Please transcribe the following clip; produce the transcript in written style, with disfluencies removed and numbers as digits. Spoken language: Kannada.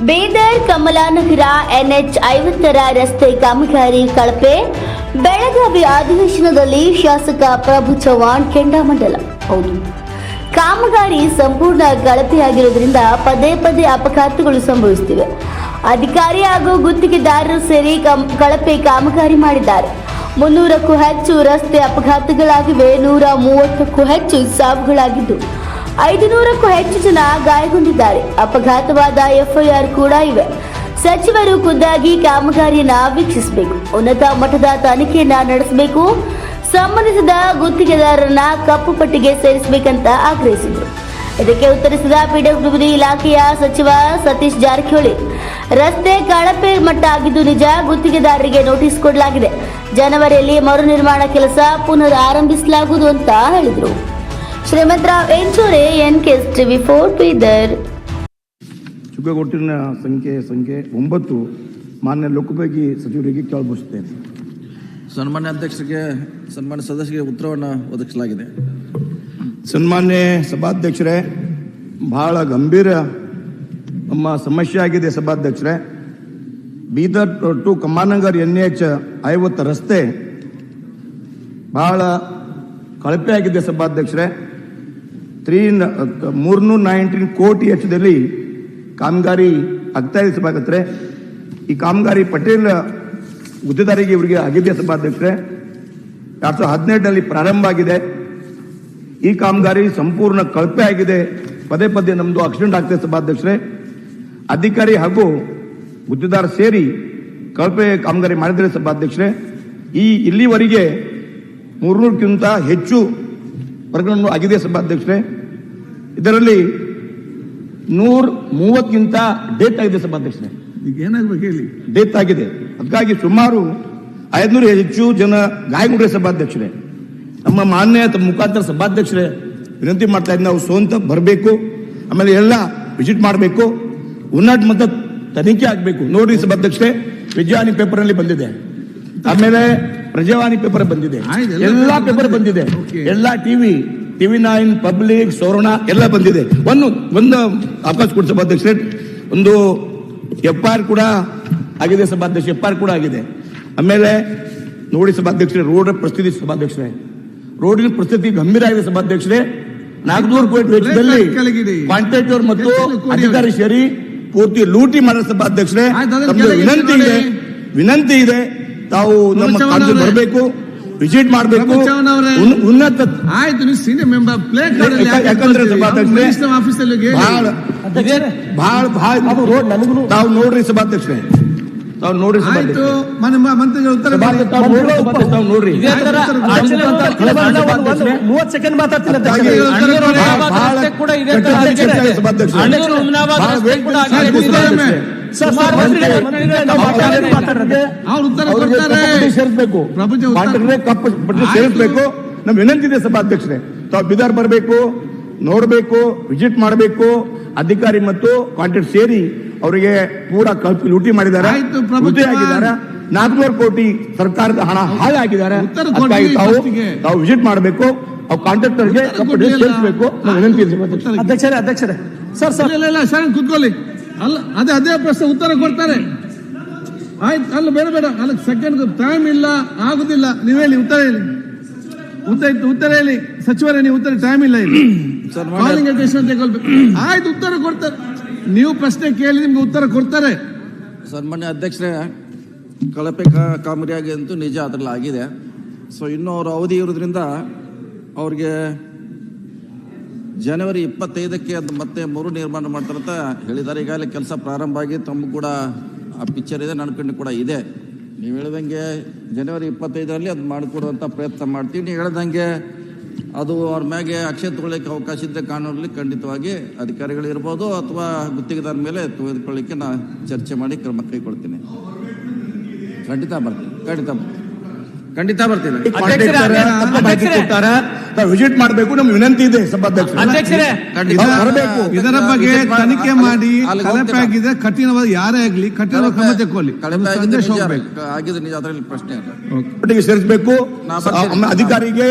ಬೀದರ್ ಕಮಲಾನಗರ NH50 ರಸ್ತೆ ಕಾಮಗಾರಿ ಕಳಪೆ. ಬೆಳಗಾವಿ ಅಧಿವೇಶನದಲ್ಲಿ ಶಾಸಕ ಪ್ರಭು ಚವ್ಹಾಣ್ ಕೆಂಡಾಮಂಡಲ. ಹೌದು, ಕಾಮಗಾರಿ ಸಂಪೂರ್ಣ ಕಳಪೆಯಾಗಿರುವುದರಿಂದ ಪದೇ ಪದೇ ಅಪಘಾತಗಳು ಸಂಭವಿಸುತ್ತಿವೆ. ಅಧಿಕಾರಿ ಹಾಗೂ ಗುತ್ತಿಗೆದಾರರು ಸೇರಿ ಕಳಪೆ ಕಾಮಗಾರಿ ಮಾಡಿದ್ದಾರೆ. 300ಕ್ಕೂ ಹೆಚ್ಚು ರಸ್ತೆ ಅಪಘಾತಗಳಾಗಿವೆ. 130ಕ್ಕೂ ಹೆಚ್ಚು ಸಾವುಗಳಾಗಿದ್ದು 500ಕ್ಕೂ ಹೆಚ್ಚು ಜನ ಗಾಯಗೊಂಡಿದ್ದಾರೆ. ಅಪಘಾತವಾದ FIR ಕೂಡ ಇವೆ. ಸಚಿವರು ಖುದ್ದಾಗಿ ಕಾಮಗಾರಿಯನ್ನ ವೀಕ್ಷಿಸಬೇಕು, ಉನ್ನತ ಮಟ್ಟದ ತನಿಖೆಯನ್ನ ನಡೆಸಬೇಕು, ಸಂಬಂಧಿಸಿದ ಗುತ್ತಿಗೆದಾರರನ್ನ ಕಪ್ಪು ಪಟ್ಟಿಗೆ ಸೇರಿಸಬೇಕಂತ ಆಗ್ರಹಿಸಿದರು. ಇದಕ್ಕೆ ಉತ್ತರಿಸಿದ PWD ಇಲಾಖೆಯ ಸಚಿವ ಸತೀಶ್ ಜಾರಕಿಹೊಳಿ, ರಸ್ತೆ ಕಳಪೆ ಮಟ್ಟ ಆಗಿದ್ದು ನಿಜ, ಗುತ್ತಿಗೆದಾರರಿಗೆ ನೋಟಿಸ್ ಕೊಡಲಾಗಿದೆ. ಜನವರಿಯಲ್ಲಿ ಮರು ನಿರ್ಮಾಣ ಕೆಲಸ ಪುನರ್ ಆರಂಭಿಸಲಾಗುವುದು ಅಂತ ಹೇಳಿದರು. Shrimantrao ಎಂಚೂರೆ, NKS TV4 Bidar. ಚುಕ್ಕಾಗೊಟ್ಟಿನ ಸಂಖ್ಯೆ 9 ಮಾನ್ಯ ಲೋಕೋಪಯೋಗಿ ಸಚಿವರಿಗೆ ಕೇಳಬಯಸುತ್ತೇನೆ. ಸನ್ಮಾನ್ಯ ಅಧ್ಯಕ್ಷರಿಗೆ, ಸನ್ಮಾನ್ಯ ಸದಸ್ಯರಿಗೆ ಉತ್ತರವನ್ನು ಒದಗಿಸಲಾಗಿದೆ. ಸನ್ಮಾನ್ಯ ಸಭಾಧ್ಯಕ್ಷರೇ, ಬಹಳ ಗಂಭೀರ ನಮ್ಮ ಸಮಸ್ಯೆ ಆಗಿದೆ ಸಭಾಧ್ಯಕ್ಷರೇ. ಬೀದರ್ ಟು ಕಮಾನಗರ್ NH50 ರಸ್ತೆ ಬಹಳ ಕಳಪೆ ಆಗಿದೆ ಸಭಾಧ್ಯಕ್ಷರೇ. 319 ಕೋಟಿ ವೆಚ್ಚದಲ್ಲಿ ಕಾಮಗಾರಿ ಆಗ್ತಾ ಇದೆ ಸಭಾಧ್ಯಕ್ಷರೇ. ಈ ಕಾಮಗಾರಿ ಪಟೇಲ್ ಗುತ್ತಿಗೆದಾರಿಗೆ ಇವರಿಗೆ ಆಗಿದೆ ಸಭಾಧ್ಯಕ್ಷರೇ. 2017ರಲ್ಲಿ ಪ್ರಾರಂಭ ಆಗಿದೆ. ಈ ಕಾಮಗಾರಿ ಸಂಪೂರ್ಣ ಕಳಪೆ ಆಗಿದೆ. ಪದೇ ಪದೇ ನಮ್ದು ಆಕ್ಸಿಡೆಂಟ್ ಆಗ್ತದೆ ಸಭಾಧ್ಯಕ್ಷರೇ. ಅಧಿಕಾರಿ ಹಾಗೂ ಗುತ್ತಿಗೆದಾರ ಸೇರಿ ಕಳಪೆ ಕಾಮಗಾರಿ ಮಾಡಿದರೆ ಸಭಾಧ್ಯಕ್ಷರೇ. ಇಲ್ಲಿವರೆಗೆ 300ಕ್ಕಿಂತ ಹೆಚ್ಚು ಪ್ರಕರಣಗಳು ಆಗಿದೆ ಸಭಾಧ್ಯಕ್ಷರೇ. ಇದರಲ್ಲಿ 130ಕ್ಕಿಂತ ಡೆತ್ ಆಗಿದೆ ಸಭಾಧ್ಯಕ್ಷರೇ. ಈಗ ಏನಾಗಬೇಕು ಹೇಳಿ, ಡೆತ್ ಆಗಿದೆ. ಅದಕ್ಕಾಗಿ ಸುಮಾರು 500 ಹೆಚ್ಚು ಜನ ಗಾಯಗೊಂಡಿದೆ ಸಭಾಧ್ಯಕ್ಷರೇ. ನಮ್ಮ ಮಾನ್ಯ ಮುಖಾಂತರ ಸಭಾಧ್ಯಕ್ಷರೇ ವಿನಂತಿ ಮಾಡ್ತಾ ಇದ್ದೀನಿ, ನಾವು ಸ್ವಂತ ಬರಬೇಕು, ಆಮೇಲೆ ಎಲ್ಲ ವಿಸಿಟ್ ಮಾಡಬೇಕು, ಉನ್ನತ ಮಟ್ಟ ತನಿಖೆ ಆಗಬೇಕು. ನೋಡಿ ಸಭಾಧ್ಯಕ್ಷರೇ, ವಿಜಯವಾಣಿ ಪೇಪರ್ ನಲ್ಲಿ ಬಂದಿದೆ, ಆಮೇಲೆ ಪ್ರಜಾವಾಣಿ ಪೇಪರ್ ಬಂದಿದೆ, ಎಲ್ಲಾ ಪೇಪರ್ ಬಂದಿದೆ, ಎಲ್ಲಾ TV9, ಪಬ್ಲಿಕ್, ಸೌರಣ ಎಲ್ಲ ಬಂದಿದೆ. ಒಂದು ಅವಕಾಶ ಕೊಡಿ ಸಭಾಧ್ಯಕ್ಷರೇ. ಒಂದು FIR ಕೂಡ ಆಗಿದೆ ಸಭಾಧ್ಯಕ್ಷ, FIR ಕೂಡ ಆಗಿದೆ. ಆಮೇಲೆ ನೋಡಿ ಸಭಾಧ್ಯಕ್ಷರೇ, ರೋಡ್ ಪರಿಸ್ಥಿತಿ ಸಭಾಧ್ಯಕ್ಷರೇ, ರೋಡಿನ ಪರಿಸ್ಥಿತಿ ಗಂಭೀರ ಆಗಿದೆ ಸಭಾಧ್ಯಕ್ಷರೇ. 400 ಕೋಟಿ ವೆಚ್ಚದಲ್ಲಿ ಕಾಂಟ್ರಾಕ್ಟರ್ ಮತ್ತು ಅಧಿಕಾರಿ ಸೇರಿ ಪೂರ್ತಿ ಲೂಟಿ ಮಾಡಿದ ಸಭಾಧ್ಯಕ್ಷರೇ. ವಿನಂತಿ ಇದೆ, ತಾವು ನಮ್ಮ ಕಾಲೇಜ್ ಬರಬೇಕು, ವಿಸಿಟ್ ಮಾಡಬೇಕು, ಉನ್ನತ ಆಯ್ತು. ನೀವು ಸೀನಿಯರ್ ಮೆಂಬರ್ ಯಾಕಂದ್ರೆ ಸಭಾಧ್ಯಕ್ಷರೇ ತಾವು ನೋಡ್ರಿ ಸಭಾಧ್ಯಕ್ಷರೇ, ತಾವು ನೋಡ್ರಿ ಆಯ್ತು. ಮಂತ್ರಿಗಳು ಉತ್ತರ ತಾವು ನೋಡ್ರಿ. 30 ಸೆಕೆಂಡ್ ಮಾತಾಡ್ತೀನಿ. ಸೇರಿಸಬೇಕು, ಸೇರಿಸಬೇಕು. ನಮ್ ವಿನಂತಿ ಇದೆ ಸಭಾಧ್ಯಕ್ಷರೇ, ತಾವು ಬೀದರ್ ಬರಬೇಕು, ನೋಡಬೇಕು, ವಿಸಿಟ್ ಮಾಡಬೇಕು. ಅಧಿಕಾರಿ ಮತ್ತು ಕಾಂಟ್ರಾಕ್ಟ್ ಸೇರಿ ಅವರಿಗೆ ಪೂರಾ ಲೂಟಿ ಮಾಡಿದ್ದಾರೆ, ಲೂಟಿ ಆಗಿದ್ದಾರೆ. 400 ಕೋಟಿ ಸರ್ಕಾರದ ಹಣ ಹಾಳಾಗಿದ್ದಾರೆ. ತಾವು ವಿಸಿಟ್ ಮಾಡಬೇಕು, ಅವ್ರು ಕಾಂಟ್ರಾಕ್ಟರ್ಗೆ ಸೇರಿಸಬೇಕು. ವಿನಂತಿ ಇದೆ ಅಧ್ಯಕ್ಷರೇ ಸರ್ ಕುತ್ಕೊಳ್ಳಿ. ಅಲ್ಲ, ಅದೇ ಪ್ರಶ್ನೆ ಉತ್ತರ ಕೊಡ್ತಾರೆ. ಆಯ್ತು, ಅಲ್ಲ ಬೇಡ, ಅಲ್ಲ ಸೆಕೆಂಡ್ ಟೈಮ್ ಇಲ್ಲ, ಆಗುದಿಲ್ಲ. ನೀವು ಹೇಳಿ, ಉತ್ತರ ಹೇಳಿ, ಉತ್ತರ ಹೇಳಿ ಸಚಿವರೇ. ನೀವು ಉತ್ತರ, ಟೈಮ್ ಇಲ್ಲ ಇಲ್ಲಿ. ಆಯ್ತು, ಉತ್ತರ ಕೊಡ್ತಾರೆ. ನೀವು ಪ್ರಶ್ನೆ ಕೇಳಿ, ನಿಮ್ಗೆ ಉತ್ತರ ಕೊಡ್ತಾರೆ. ಸನ್ಮಾನ್ಯ ಅಧ್ಯಕ್ಷರೇ, ಕಳಪೆ ಕಾಮಗಾರಿ ಅಂತೂ ನಿಜ ಅದರಲ್ಲಿ ಆಗಿದೆ. ಸೊ ಇನ್ನೂ ಅವ್ರ ಅವಧಿ ಇರೋದ್ರಿಂದ ಅವ್ರಿಗೆ ಜನವರಿ 25ಕ್ಕೆ ಅದು ಮತ್ತೆ ಮರು ನಿರ್ಮಾಣ ಮಾಡ್ತಾರಂತ ಹೇಳಿದ್ದಾರೆ. ಈಗಾಗಲೇ ಕೆಲಸ ಪ್ರಾರಂಭ ಆಗಿ ತಮ್ಮ ಕೂಡ ಆ ಪಿಕ್ಚರ್ ಇದೆ, ನನ್ನ ಕಣ್ಣು ಕೂಡ ಇದೆ. ನೀವು ಹೇಳ್ದಂಗೆ ಜನವರಿ 25ರಲ್ಲಿ ಅದು ಮಾಡಿಕೊಡುವಂಥ ಪ್ರಯತ್ನ ಮಾಡ್ತೀವಿ. ನೀವು ಹೇಳ್ದಂಗೆ ಅದು ಅವ್ರ ಮ್ಯಾಗೆ ಆಕ್ಷೇಪ ತಗೊಳ್ಳಿಕ್ಕೆ ಅವಕಾಶ ಇದ್ದರೆ ಕಾನೂನಲ್ಲಿ ಖಂಡಿತವಾಗಿ ಅಧಿಕಾರಿಗಳಿರ್ಬೋದು ಅಥವಾ ಗುತ್ತಿಗೆದಾರ ಮೇಲೆ ತೆಗೆದುಕೊಳ್ಳಿಕ್ಕೆ ನಾನು ಚರ್ಚೆ ಮಾಡಿ ಕ್ರಮ ಕೈಗೊಳ್ತೀನಿ. ಖಂಡಿತ ಬರ್ತೀನಿ. ವಿಸಿಟ್ ಮಾಡಬೇಕು, ನಮ್ಗೆ ವಿನಂತಿ ಇದೆ ಸಭಾಧ್ಯಕ್ಷರೇ. ಇದರ ಬಗ್ಗೆ ತನಿಖೆ ಮಾಡಿ, ಕಳಪೆ ಆಗಿದೆ, ಕಠಿಣವಾದ ಯಾರೇ ಆಗಲಿ ಕಠಿಣ ಕ್ರಮ ತಗೊಳ್ಳಿ. ಆಗಿದೆ ನಿಜ, ಅದರಲ್ಲಿ ಪ್ರಶ್ನೆ ಇಲ್ಲ. ಸೇರಿಸಬೇಕು, ಅಧಿಕಾರಿಗೆ